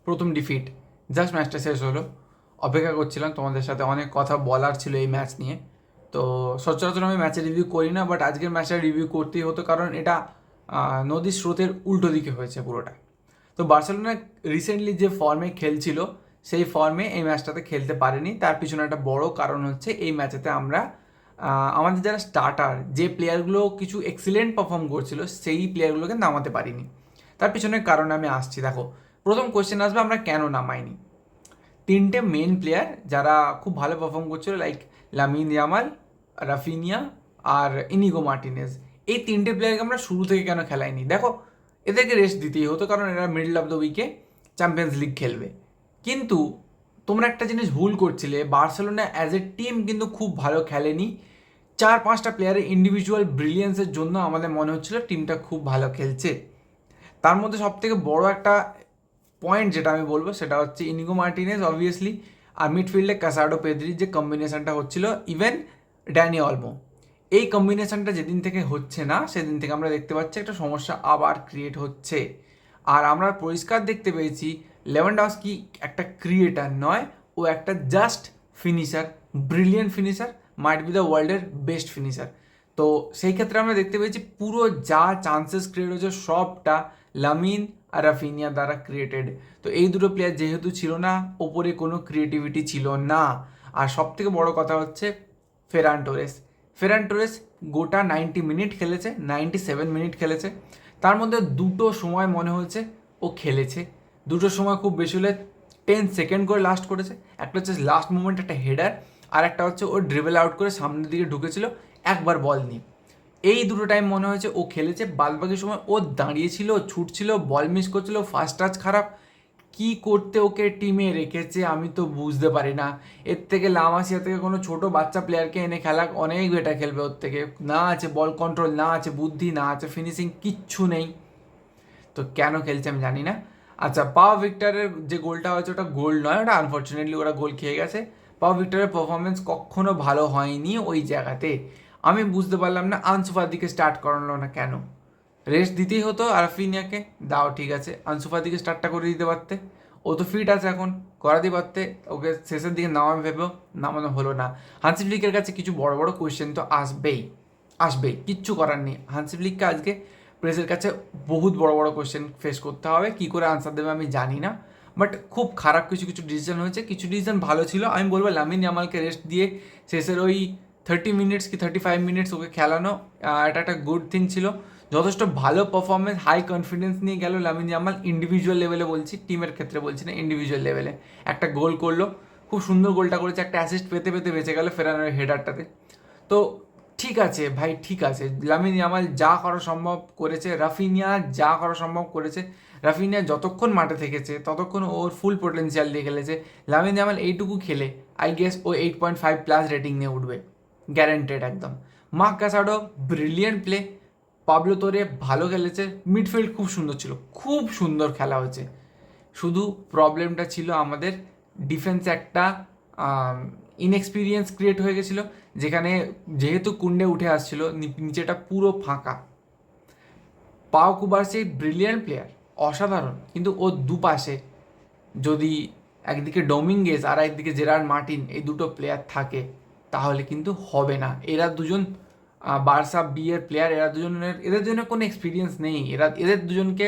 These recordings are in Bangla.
প্রথম ডিফিট। জাস্ট ম্যাচটা শেষ হলো, অপেক্ষা করছিলাম, তোমাদের সাথে অনেক কথা বলার ছিল এই ম্যাচ নিয়ে। তো সচরাচর আমি ম্যাচের রিভিউ করি না, বাট আজকের ম্যাচটা রিভিউ করতেই হতো, কারণ এটা নদীর স্রোতের উল্টো দিকে হয়েছে পুরোটা। তো বার্সেলোনা রিসেন্টলি যে ফর্মে খেলছিল সেই ফর্মে এই ম্যাচটাতে খেলতে পারেনি। তার পিছনে একটা বড় কারণ হচ্ছে এই ম্যাচেতে আমরা আমাদের যারা স্টার্টার, যে প্লেয়ারগুলো কিছু এক্সিলেন্ট পারফর্ম করছিল, সেই প্লেয়ারগুলোকে নামাতে পারিনি। তার পিছনের কারণে আমি আসছি। দেখো, প্রথম কোয়েশ্চেন আসবে আমরা কেন নামাইনি। তিনটে মেন প্লেয়ার যারা খুব ভালো পারফর্ম করছিল, লাইক লামিন ইয়ামাল, রাফিনিয়া আর ইনিগো মার্টিনেজ, এই তিনটে প্লেয়ারকে আমরা শুরু থেকে কেন খেলাইনি? দেখো, এদেরকে রেস্ট দিতেই হতো, কারণ এরা মিডল অফ দ্য উইকে চ্যাম্পিয়ন্স লিগ খেলবে। কিন্তু তোমরা একটা জিনিস ভুল করছিলে, বার্সেলোনা অ্যাজ এ টিম কিন্তু খুব ভালো খেলেনি। 4-5টা প্লেয়ারের ইন্ডিভিজুয়াল ব্রিলিয়েন্সের জন্য আমাদের মনে হচ্ছিল টিমটা খুব ভালো খেলছে। তার মধ্যে সবথেকে বড় একটা পয়েন্ট যেটা আমি বলবো সেটা হচ্ছে ইনিগো মার্টিনেজ অবভিয়াসলি, আর মিডফিল্ডে ক্যাসাডো পেদ্রির যে কম্বিনেশনটা হচ্ছিল, ইভেন ড্যানি অলমো, এই কম্বিনেশনটা যেদিন থেকে হচ্ছে না সেদিন থেকে আমরা দেখতে পাচ্ছি একটা সমস্যা আবার ক্রিয়েট হচ্ছে। আর আমরা পরিষ্কার দেখতে পেয়েছি লেভানডস্কি একটা ক্রিয়েটার নয়, ও একটা just finisher, brilliant finisher, might be the ওয়ার্ল্ডের বেস্ট ফিনিশার। তো সেই ক্ষেত্রে আমরা দেখতে পেয়েছি পুরো যা চান্সেস ক্রিয়েট হয়েছে সবটা লামিন আর রাফিনিয়া দ্বারা ক্রিয়েটেড। তো এই দুটো প্লেয়ার যেহেতু ছিল না, ওপরে কোনো ক্রিয়েটিভিটি ছিল না। আর সব থেকে বড় কথা হচ্ছে ফেরান টোরেস। ফেরান টোরেস গোটা 90 মিনিট খেলেছে, 97 মিনিট খেলেছে। তার মধ্যে দুটো সময় মনে হয়েছে ও খেলেছে, দুটো সময় খুব বেশি হলে 10 সেকেন্ড করে লাস্ট করেছে। একটা হচ্ছে লাস্ট মোমেন্ট একটা হেডার, আর একটা হচ্ছে ও ড্রিবল আউট করে সামনের দিকে ঢুকেছিল একবার বল নিয়ে। এই দুটো টাইম মনে হয়েছে ও খেলেছে। বাদবাকি সময় ও দাঁড়িয়েছিল, ছুটছিল, বল মিস করছিল, ফার্স্ট টাচ খারাপ। কি করতে ওকে টিমে রেখেছে আমি তো বুঝতে পারি না। এর থেকে লামাসিয়া থেকে কোনো ছোট বাচ্চা প্লেয়ারকে এনে খেলা অনেক বেটার খেলবে ওর থেকে। না আছে বল কন্ট্রোল, না আছে বুদ্ধি, না আছে ফিনিশিং, কিচ্ছু নেই। তো কেন খেলছে আমি জানি না। আচ্ছা, পাও ভিক্টরের যে গোলটা হয়েছে ওটা গোল নয়, ওটা আনফর্চুনেটলি ওরা গোল খেয়ে গেছে। পাও ভিক্টরের পারফরমেন্স কখনো ভালো হয়নি ওই জায়গাতে। আমি বুঝতে পারলাম না আনসু ফাতিকে স্টার্ট করালো না কেন। রেস্ট দিতেই হতো আরাফিনিয়াকে, দাও ঠিক আছে, আনসু ফাতিকে স্টার্টটা করে দিতে পারতে। ও তো ফিট আছে এখন, করাতে পারতে। ওকে শেষের দিকে নামানো ভেবেও নামানো হলো না। হান্সি ফ্লিকের কাছে কিছু বড় বড় কোয়েশ্চেন তো আসবেই, আসবেই, কিচ্ছু করার নেই। হান্সি ফ্লিককে আজকে প্রেসের কাছে বহুত বড় বড় কোয়েশ্চেন ফেস করতে হবে, কী করে আনসার দেবে আমি জানি না। বাট খুব খারাপ কিছু কিছু ডিসিশন হয়েছে, কিছু ডিসিশন ভালো ছিল। আমি বলবো লামিন ইয়ামালকে রেস্ট দিয়ে শেষের ওই 30 মিনিটস কি 35 মিনিটস ওকে খেলানো, এটা একটা গুড থিং ছিল। যথেষ্ট ভালো পারফরমেন্স, হাই কনফিডেন্স নিয়ে গেল লামিন ইয়ামাল, ইন্ডিভিজুয়াল লেভেলে বলছি, টিমের ক্ষেত্রে বলছি না, ইন্ডিভিজুয়াল লেভেলে একটা গোল করলো, খুব সুন্দর গোলটা করেছে, একটা অ্যাসিস্ট পেতে পেতে বেঁচে গেল ফেরানোর হেডারটাতে। তো ঠিক আছে ভাই, ঠিক আছে, লামিন ইয়ামাল যা করা সম্ভব করেছে, রাফিনিয়া যা করা সম্ভব করেছে। রাফিনিয়া যতক্ষণ মাঠে থেকেছে ততক্ষণ ওর ফুল পোটেন্সিয়াল দিয়ে খেলেছে। লামিন ইয়ামাল এইটুকু খেলে আই গেস ও 8.5+ রেটিং নিয়ে উঠবে, গ্যারেন্টেড একদম। মার্ক ক্যাসাডো ব্রিলিয়েন্ট প্লে, পাবলো তোরে ভালো খেলেছে, মিডফিল্ড খুব সুন্দর ছিল, খুব সুন্দর খেলা হয়েছে। শুধু প্রবলেমটা ছিল আমাদের ডিফেন্সে একটা ইনএক্সপিরিয়েন্স ক্রিয়েট হয়ে গেছিলো, যেখানে যেহেতু কুন্ডে উঠে আসছিল, নিচেটা পুরো ফাঁকা। পাও কুবার্সি ব্রিলিয়ান্ট প্লেয়ার, অসাধারণ, কিন্তু ওর দুপাশে যদি একদিকে ডোমিঙ্গেস আর একদিকে জেরার্ড মার্টিন, এই দুটো প্লেয়ার থাকে তাহলে কিন্তু হবে না। এরা দুজন বার্সা বি এর প্লেয়ার, এদের দুজনের কোনো এক্সপিরিয়েন্স নেই। এদের দুজনকে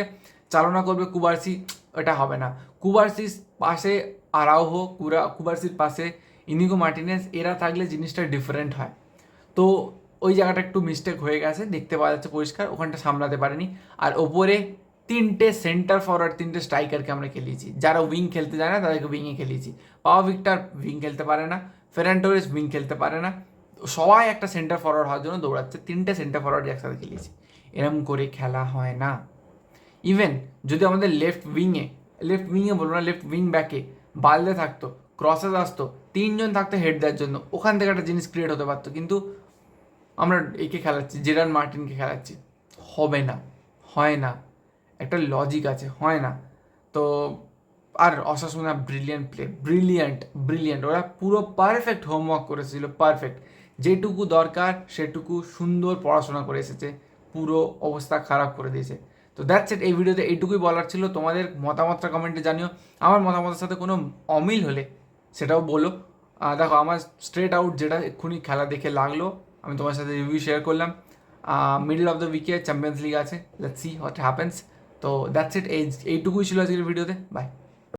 চালনা করবে কুবার্সি, এটা হবে না। কুবার্সির পাশে আরাউহো, কুবার্সির পাশে ইনিগো মার্টিনেজ, এরা থাকলে জিনিসটা ডিফারেন্ট হয়। তো ওই জায়গাটা একটু মিস্টেক হয়ে গেছে, দেখতে পাওয়া যাচ্ছে পরিষ্কার, ওখানটা সামলাতে পারেনি। আর ওপরে তিনটে সেন্টার ফরওয়ার্ড, তিনটে স্ট্রাইকারকে আমরা খেলিয়েছি, যারা উইং খেলতে জানে না তাদেরকে উইংয়ে খেলিয়েছি। পাওয়া ভিক্টর উইং খেলতে পারে না, ফেরান টোরেস উইং খেলতে পারে না, সবাই একটা সেন্টার ফরওয়ার্ড হওয়ার জন্য দৌড়াচ্ছে, তিনটে সেন্টার ফরওয়ার্ড একসাথে খেলিয়েছি। এরম করে খেলা হয় না। ইভেন যদি আমাদের লেফট উইংয়ে বলবো না, লেফট উইং ব্যাকে বালদে থাকতো, ক্রসেস আসতো, তিনজন থাকতো হেড দেওয়ার জন্য, ওখান থেকে একটা জিনিস ক্রিয়েট হতে পারতো। কিন্তু আমরা একে খেলাচ্ছি, জেরার্ড মার্টিনকে খেলাচ্ছি, হবে না, হয় না, একটা লজিক আছে, হয় না। তো আর অসাসুনা ব্রিলিয়ান্ট প্লে, ব্রিলিয়ান্ট ব্রিলিয়ান্ট, ওরা পুরো পারফেক্ট হোমওয়ার্ক করেছিল, পারফেক্ট, যেটুকু দরকার সেটুকু সুন্দর পড়াশোনা করে এসেছে, পুরো অবস্থা খারাপ করে দিয়েছে। তো দ্যাটস ইট, এই ভিডিওতে এইটুকুই বলার ছিল। তোমাদের মতামতটা কমেন্টে জানিও। আমার মতামতের সাথে কোনো অমিল হলে সেটাও বলো। দেখো, আমার স্ট্রেট আউট যেটা এক্ষুনি খেলা দেখে লাগলো আমি তোমার সাথে রিভিউ শেয়ার করলাম। মিডল অফ দ্য উইকে চ্যাম্পিয়ন্স লিগ আছে, লেটস সি হোয়াট হ্যাপেন্স। তো দ্যাটস ইট, এইটুকুই ছিল আজকের ভিডিওতে। বাই।